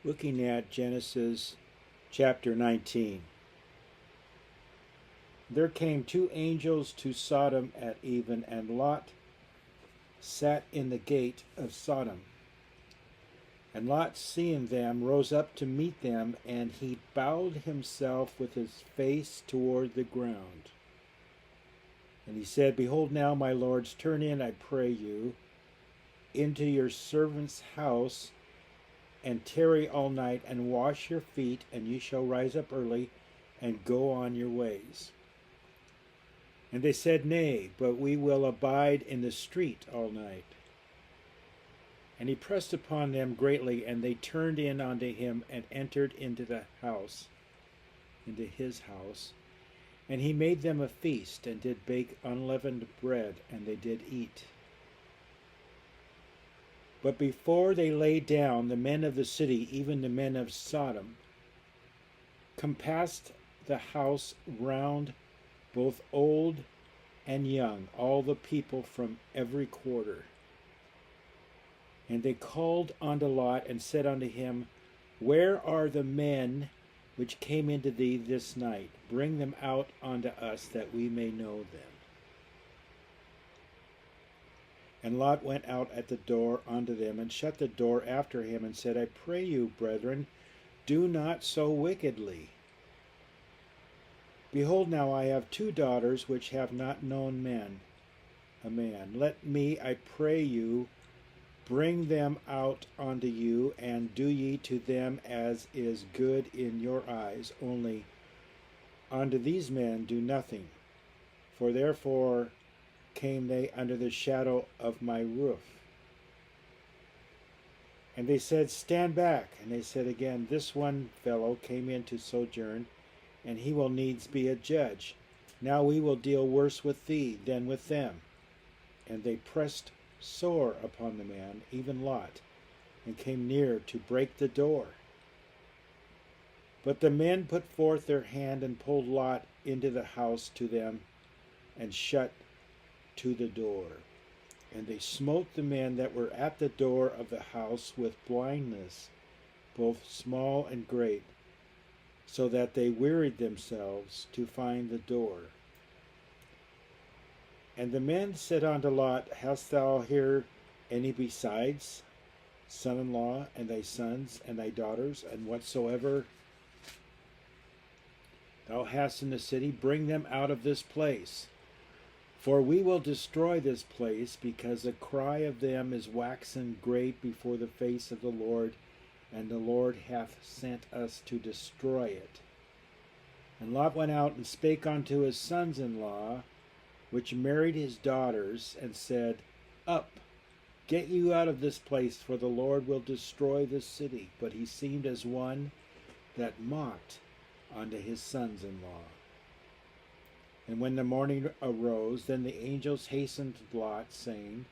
Looking at Genesis chapter 19. There came two angels to Sodom at even, and Lot sat in the gate of Sodom. And Lot, seeing them, rose up to meet them, and he bowed himself with his face toward the ground. And he said, Behold now, my lords, turn in, I pray you, into your servant's house, and tarry all night, and wash your feet, and ye shall rise up early, and go on your ways. And they said, Nay, but we will abide in the street all night. And he pressed upon them greatly, and they turned in unto him, and entered into the house, into his house. And he made them a feast, and did bake unleavened bread, and they did eat. But before they lay down, the men of the city, even the men of Sodom, compassed the house round, both old and young, all the people from every quarter. And they called unto Lot, and said unto him, Where are the men which came into thee this night? Bring them out unto us, that we may know them. And Lot went out at the door unto them, and shut the door after him, and said, I pray you, brethren, do not so wickedly. Behold, now I have two daughters which have not known a man. Let me, I pray you, bring them out unto you, and do ye to them as is good in your eyes. Only unto these men do nothing, for therefore came they under the shadow of my roof. And they said, Stand back. And they said again, This one fellow came in to sojourn, and he will needs be a judge. Now we will deal worse with thee than with them. And they pressed sore upon the man, even Lot, and came near to break the door. But the men put forth their hand, and pulled Lot into the house to them, and shut to the door. And they smote the men that were at the door of the house with blindness, both small and great, so that they wearied themselves to find the door. And the men said unto Lot, Hast thou here any besides son-in-law, and thy sons, and thy daughters, and whatsoever thou hast in the city? Bring them out of this place. For we will destroy this place, because the cry of them is waxen great before the face of the Lord, and the Lord hath sent us to destroy it. And Lot went out and spake unto his sons-in-law, which married his daughters, and said, Up, get you out of this place, for the Lord will destroy this city. But he seemed as one that mocked unto his sons-in-law. And when the morning arose, then the angels hastened to Lot, saying,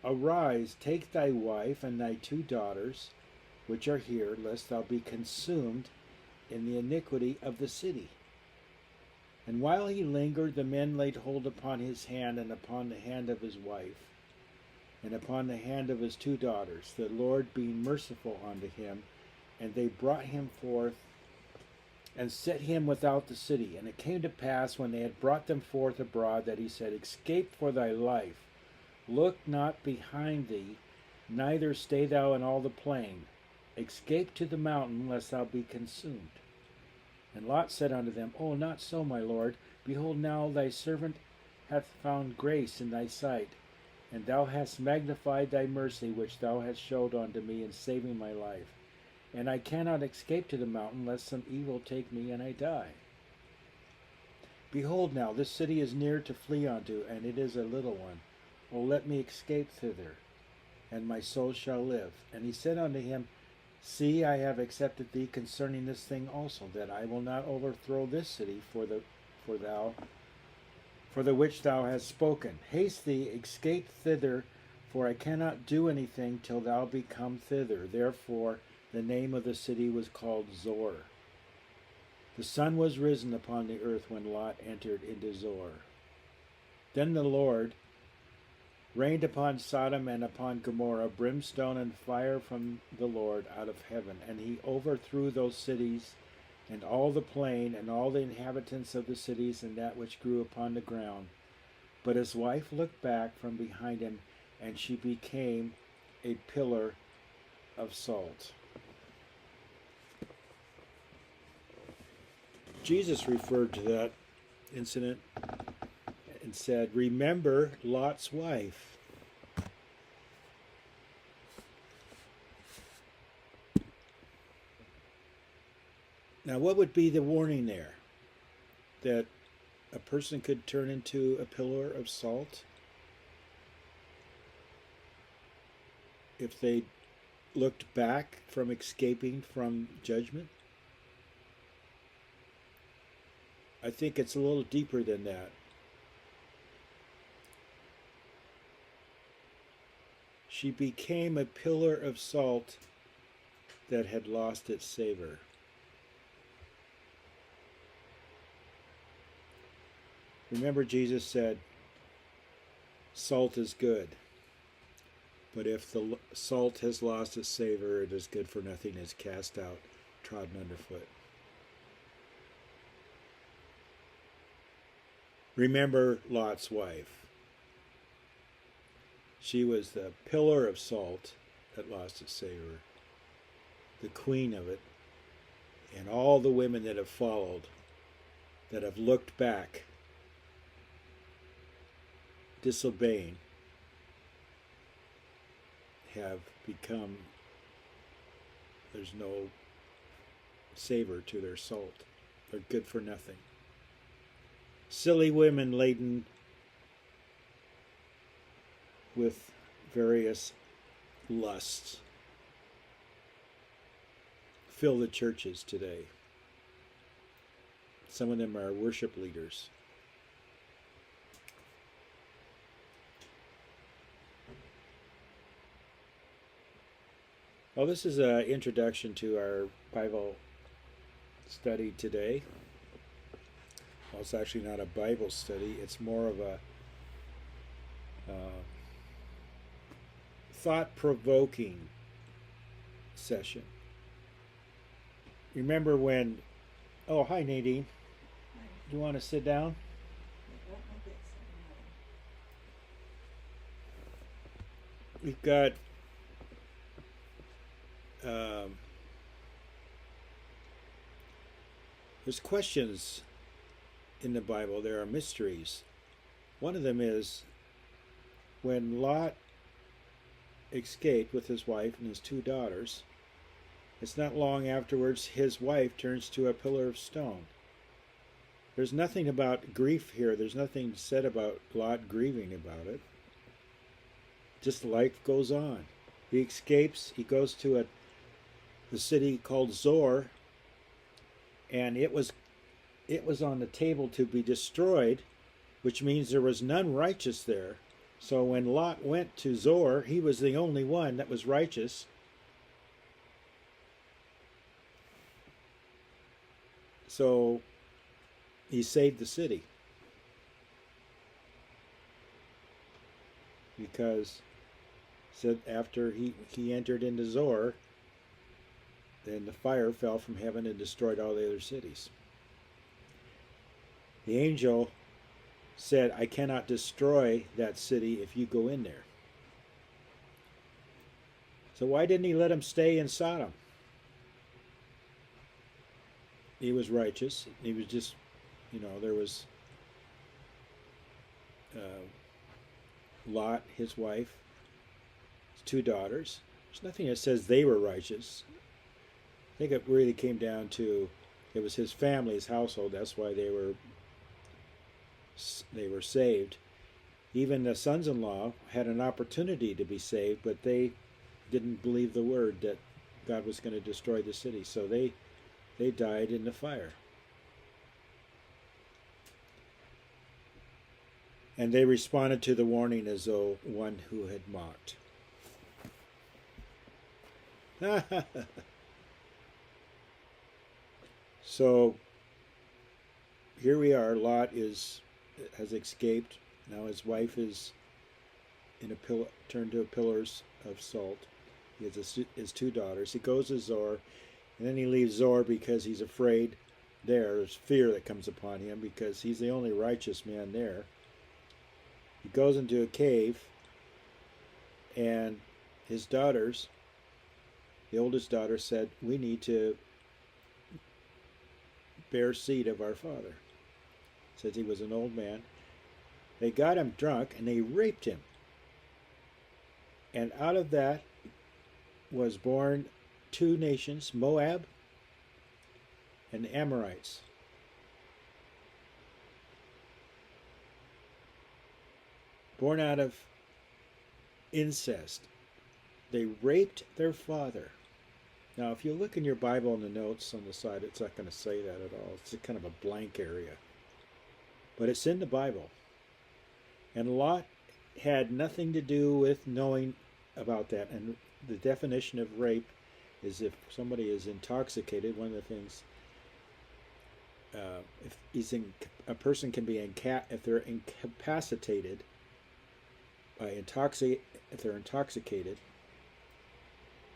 Arise, take thy wife and thy two daughters, which are here, lest thou be consumed in the iniquity of the city. And while he lingered, the men laid hold upon his hand, and upon the hand of his wife, and upon the hand of his two daughters, the Lord being merciful unto him. And they brought him forth, and set him without the city. And it came to pass, when they had brought them forth abroad, that he said, Escape for thy life. Look not behind thee, neither stay thou in all the plain. Escape to the mountain, lest thou be consumed. And Lot said unto them, O, not so, my lord. Behold, now thy servant hath found grace in thy sight, and thou hast magnified thy mercy, which thou hast showed unto me in saving my life. And I cannot escape to the mountain, lest some evil take me, and I die. Behold now, this city is near to flee unto, and it is a little one. O let me escape thither, and my soul shall live. And he said unto him, See, I have accepted thee concerning this thing also, that I will not overthrow this city for the which thou hast spoken. Haste thee, escape thither, for I cannot do anything till thou be come thither. Therefore the name of the city was called Zor. The sun was risen upon the earth when Lot entered into Zor. Then the Lord rained upon Sodom and upon Gomorrah brimstone and fire from the Lord out of heaven. And he overthrew those cities and all the plain and all the inhabitants of the cities and that which grew upon the ground. But his wife looked back from behind him, and she became a pillar of salt. Jesus referred to that incident and said, "Remember Lot's wife." Now, what would be the warning there? That a person could turn into a pillar of salt if they looked back from escaping from judgment? I think it's a little deeper than that. She became a pillar of salt that had lost its savor. Remember, Jesus said, salt is good, but if the salt has lost its savor, it is good for nothing, is cast out, trodden underfoot. Remember Lot's wife. She was the pillar of salt that lost its savor, the queen of it, and all the women that have followed, that have looked back, disobeying, have become, there's no savor to their salt. They're good for nothing. Silly women laden with various lusts fill the churches today. Some of them are worship leaders. Well, this is an introduction to our Bible study today. Well, it's actually not a Bible study. It's more of a thought-provoking session. Remember when... Oh, hi, Nadine. Do you want to sit down? We've got... there's questions in the Bible. There are mysteries. One of them is when Lot escaped with his wife and his two daughters, it's not long afterwards his wife turns to a pillar of stone. There's nothing about grief here. There's nothing said about Lot grieving about it. Just life goes on. He escapes. He goes to the city called Zoar, and it was on the table to be destroyed, which means there was none righteous there. So when Lot went to Zoar, he was the only one that was righteous. So he saved the city. Because said after he entered into Zoar, then the fire fell from heaven and destroyed all the other cities. The angel said, I cannot destroy that city if you go in there. So why didn't he let him stay in Sodom? He was righteous. He was just, there was Lot, his wife, his two daughters. There's nothing that says they were righteous. I think it really came down to it was his family, his household. That's why they were saved. Even the sons-in-law had an opportunity to be saved, but they didn't believe the word that God was going to destroy the city. So they died in the fire. And they responded to the warning as though one who had mocked. So here we are. Lot has escaped. Now his wife is turned to pillars of salt. He has his two daughters. He goes to Zor, and then he leaves Zor because he's afraid. There's fear that comes upon him because he's the only righteous man there. He goes into a cave, and his daughters, the oldest daughter said, "We need to bear seed of our father." Says he was an old man. They got him drunk and they raped him. And out of that was born two nations, Moab and the Amorites. Born out of incest. They raped their father. Now, if you look in your Bible in the notes on the side, it's not going to say that at all. It's kind of a blank area. But it's in the Bible. And Lot had nothing to do with knowing about that. And the definition of rape is if somebody is intoxicated. One of the things, a person can be if they're incapacitated if they're intoxicated,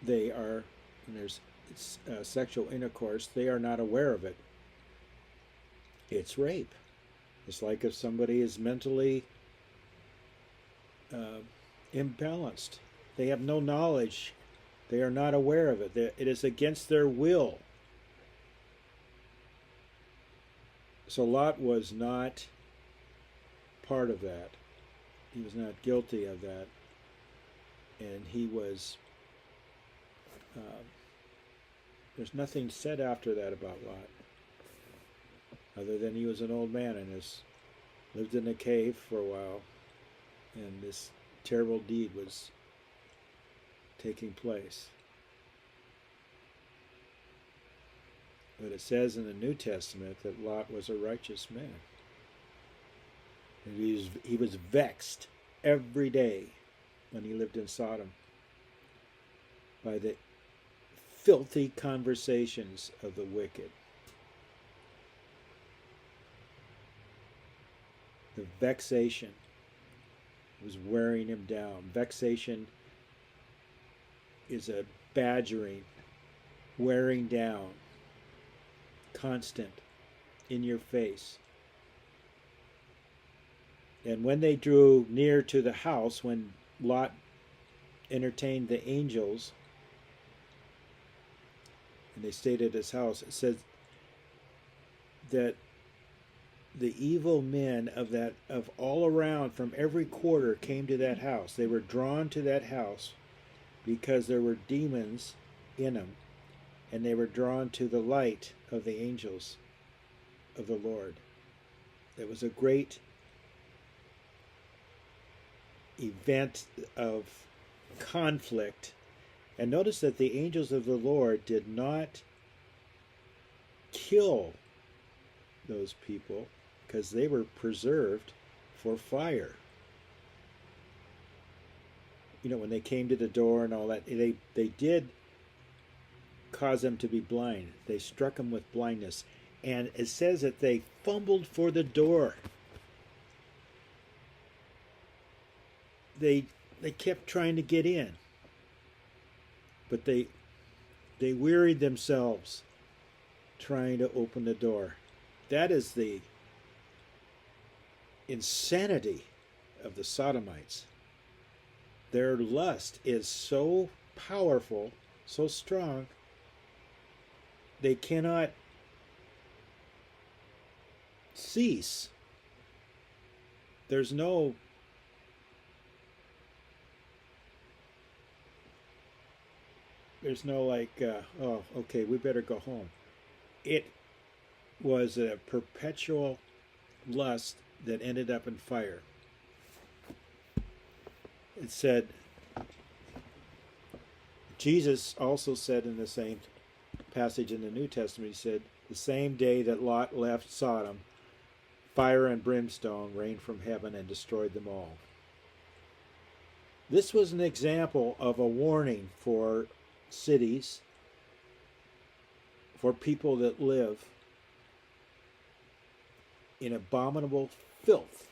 they are, and there's sexual intercourse, they are not aware of it. It's rape. It's like if somebody is mentally imbalanced. They have no knowledge. They are not aware of it. It is against their will. So Lot was not part of that. He was not guilty of that. And he was, there's nothing said after that about Lot, other than he was an old man and lived in a cave for a while, and this terrible deed was taking place. But it says in the New Testament that Lot was a righteous man. And he was vexed every day when he lived in Sodom by the filthy conversations of the wicked. The vexation was wearing him down. Vexation is a badgering, wearing down, constant, in your face. And when they drew near to the house, when Lot entertained the angels, and they stayed at his house, it says that the evil men of all around from every quarter came to that house. They were drawn to that house because there were demons in them, and they were drawn to the light of the angels of the Lord. It was a great event of conflict. And notice that the angels of the Lord did not kill those people because they were preserved for fire. You know, when they came to the door and all that, they did cause them to be blind. They struck them with blindness. And it says that they fumbled for the door. They kept trying to get in. But they wearied themselves trying to open the door. That is the insanity of the Sodomites. Their lust is so powerful, so strong, they cannot cease. There's no like, oh, okay, we better go home. It was a perpetual lust that ended up in fire. It said, Jesus also said in the same passage in the New Testament, he said, the same day that Lot left Sodom, fire and brimstone rained from heaven and destroyed them all. This was an example of a warning for cities, for people that live in abominable filth.